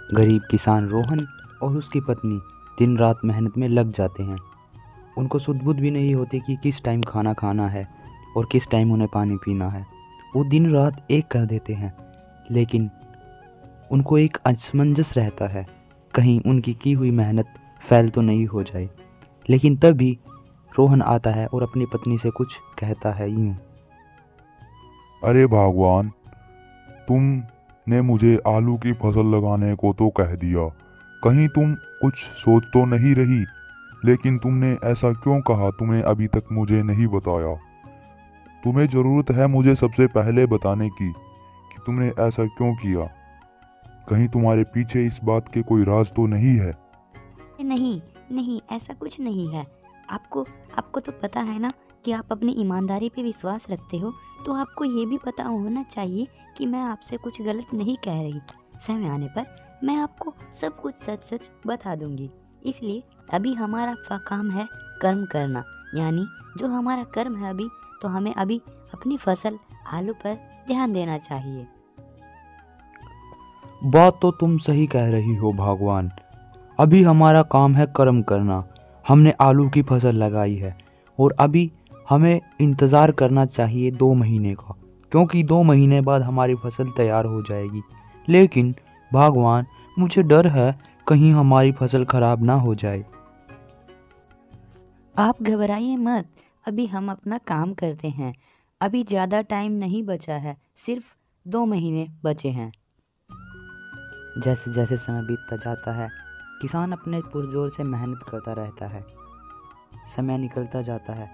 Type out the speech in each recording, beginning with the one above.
गरीब किसान रोहन और उसकी पत्नी दिन रात मेहनत में लग जाते हैं। उनको सुध बुध भी नहीं होती कि किस टाइम खाना खाना है और किस टाइम उन्हें पानी पीना है। वो दिन रात एक कर देते हैं, लेकिन उनको एक असमंजस रहता है, कहीं उनकी की हुई मेहनत फैल तो नहीं हो जाए। लेकिन तभी रोहन आता है और अपनी पत्नी से कुछ कहता है यूं। अरे भगवान, तुमने मुझे आलू की फसल लगाने को तो कह दिया, कहीं तुम कुछ सोच तो नहीं रही? लेकिन तुमने ऐसा क्यों कहा? तुम्हें अभी तक मुझे नहीं बताया। तुम्हें ज़रूरत है मुझे सबसे पहले बताने की कि तुमने ऐसा क्यों किया। कहीं तुम्हारे पीछे इस बात के कोई राज तो नहीं है? नहीं नहीं, ऐसा कुछ नहीं है। आपको आपको तो पता है ना कि आप अपनी ईमानदारी पे विश्वास रखते हो, तो आपको ये भी पता होना चाहिए कि मैं आपसे कुछ गलत नहीं कह रही। समय आने पर मैं आपको सब कुछ सच सच बता दूंगी। इसलिए अभी हमारा काम है कर्म करना, यानी जो हमारा कर्म है अभी, तो हमें अभी अपनी फसल आलू पर ध्यान देना चाहिए। बात तो तुम सही कह रही हो भगवान, अभी हमारा काम है कर्म करना। हमने आलू की फसल लगाई है और अभी हमें इंतज़ार करना चाहिए 2 महीने का, क्योंकि 2 महीने बाद हमारी फसल तैयार हो जाएगी। लेकिन भगवान, मुझे डर है कहीं हमारी फसल खराब ना हो जाए। आप घबराइए मत, अभी हम अपना काम करते हैं। अभी ज़्यादा टाइम नहीं बचा है, सिर्फ 2 महीने बचे हैं। जैसे जैसे समय बीतता जाता है, किसान अपने पुरजोर से मेहनत करता रहता है। समय निकलता जाता है।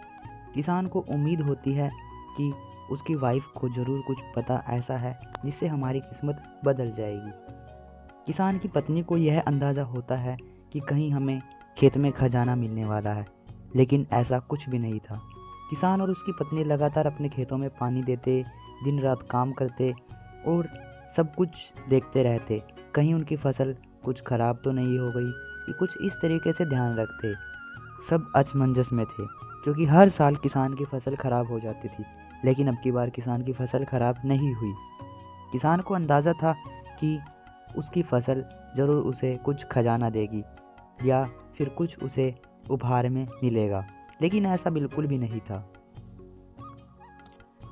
किसान को उम्मीद होती है कि उसकी वाइफ को ज़रूर कुछ पता ऐसा है जिससे हमारी किस्मत बदल जाएगी। किसान की पत्नी को यह अंदाज़ा होता है कि कहीं हमें खेत में खजाना मिलने वाला है, लेकिन ऐसा कुछ भी नहीं था। किसान और उसकी पत्नी लगातार अपने खेतों में पानी देते, दिन रात काम करते और सब कुछ देखते रहते, कहीं उनकी फसल कुछ ख़राब तो नहीं हो गई। ये कुछ इस तरीके से ध्यान रखते। सब असमंजस में थे, क्योंकि हर साल किसान की फसल ख़राब हो जाती थी, लेकिन अब की बार किसान की फसल ख़राब नहीं हुई। किसान को अंदाज़ा था कि उसकी फसल ज़रूर उसे कुछ खजाना देगी या फिर कुछ उसे उपहार में मिलेगा, लेकिन ऐसा बिल्कुल भी नहीं था।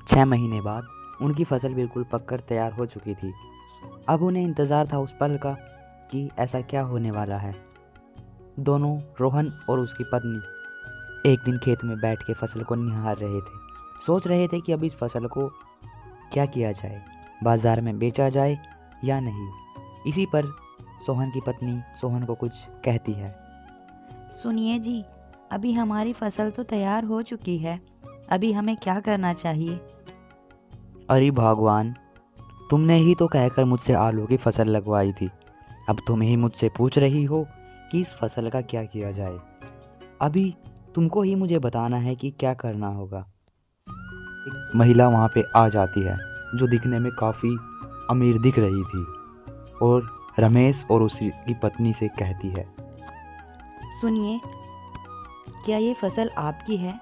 6 महीने बाद उनकी फसल बिल्कुल पककर तैयार हो चुकी थी। अब उन्हें इंतज़ार था उस पल का कि ऐसा क्या होने वाला है। दोनों, रोहन और उसकी पत्नी, एक दिन खेत में बैठ के फसल को निहार रहे थे। सोच रहे थे कि अब इस फसल को क्या किया जाए, बाज़ार में बेचा जाए या नहीं। इसी पर सोहन की पत्नी सोहन को कुछ कहती है। सुनिए जी, अभी हमारी फसल तो तैयार हो चुकी है, अभी हमें क्या करना चाहिए? अरे भगवान, तुमने ही तो कहकर मुझसे आलू की फसल लगवाई थी, अब तुम ही मुझसे पूछ रही हो कि इस फसल का क्या किया जाए। अभी तुमको ही मुझे बताना है कि क्या करना होगा। एक महिला वहाँ पे आ जाती है, जो दिखने में काफ़ी अमीर दिख रही थी, और रमेश और उसकी पत्नी से कहती है। सुनिए, क्या ये फसल आपकी है?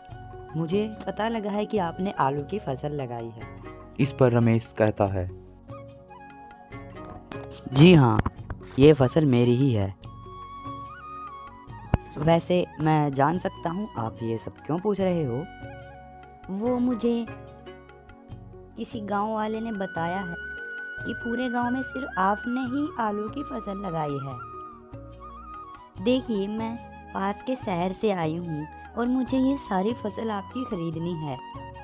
मुझे पता लगा है कि आपने आलू की फसल लगाई है। इस पर रमेश कहता है, जी हाँ, ये फसल मेरी ही है। वैसे मैं जान सकता हूँ आप ये सब क्यों पूछ रहे हो? वो मुझे किसी गांव वाले ने बताया है कि पूरे गांव में सिर्फ आपने ही आलू की फसल लगाई है। देखिए, मैं पास के शहर से आई हूँ और मुझे ये सारी फसल आपकी खरीदनी है।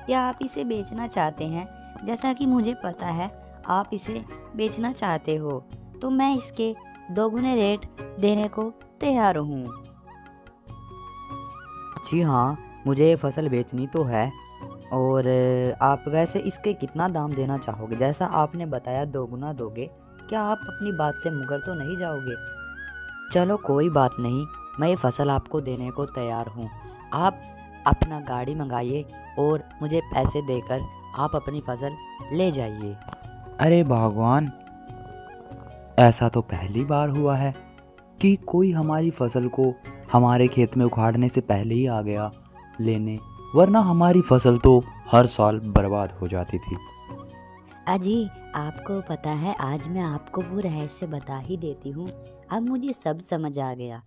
क्या आप इसे बेचना चाहते हैं? जैसा कि मुझे पता है आप इसे बेचना चाहते हो, तो मैं इसके 2 गुने रेट देने को तैयार हूँ। जी हाँ, मुझे ये फसल बेचनी तो है। और आप वैसे इसके कितना दाम देना चाहोगे? जैसा आपने बताया 2 गुना दोगे, क्या आप अपनी बात से मुकर तो नहीं जाओगे? चलो कोई बात नहीं, मैं ये फसल आपको देने को तैयार हूँ। आप अपना गाड़ी मंगाइए और मुझे पैसे देकर आप अपनी फसल ले जाइए। अरे भगवान, ऐसा तो पहली बार हुआ है कि कोई हमारी फसल को हमारे खेत में उखाड़ने से पहले ही आ गया लेने, वरना हमारी फसल तो हर साल बर्बाद हो जाती थी। अजी, आपको पता है आज मैं आपको वो रहस्य बता ही देती हूँ। अब मुझे सब समझ आ गया।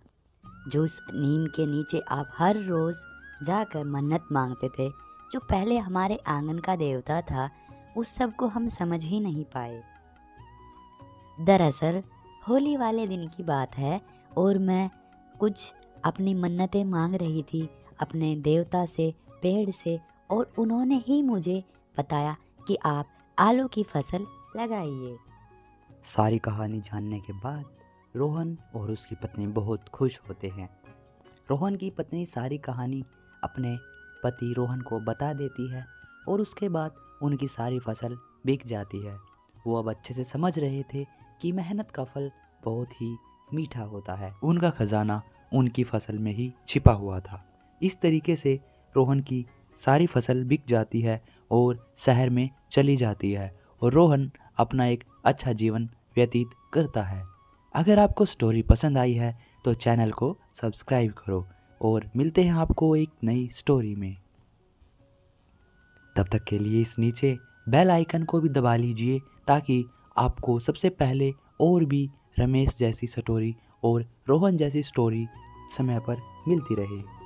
जो उस नीम के नीचे आप हर रोज़ जाकर मन्नत मांगते थे, जो पहले हमारे आंगन का देवता था, उस सब को हम समझ ही नहीं पाए। दरअसल होली वाले दिन की बात है और मैं कुछ अपनी मन्नतें मांग रही थी अपने देवता से, पेड़ से, और उन्होंने ही मुझे बताया कि आप आलू की फसल लगाइए। सारी कहानी जानने के बाद रोहन और उसकी पत्नी बहुत खुश होते हैं। रोहन की पत्नी सारी कहानी अपने पति रोहन को बता देती है और उसके बाद उनकी सारी फसल बिक जाती है। वो अब अच्छे से समझ रहे थे कि मेहनत का फल बहुत ही मीठा होता है। उनका खजाना उनकी फसल में ही छिपा हुआ था। इस तरीके से रोहन की सारी फसल बिक जाती है और शहर में चली जाती है और रोहन अपना एक अच्छा जीवन व्यतीत करता है। अगर आपको स्टोरी पसंद आई है तो चैनल को सब्सक्राइब करो और मिलते हैं आपको एक नई स्टोरी में। तब तक के लिए इस नीचे बेल आइकन को भी दबा लीजिए ताकि आपको सबसे पहले और भी रमेश जैसी स्टोरी और रोहन जैसी स्टोरी समय पर मिलती रहे।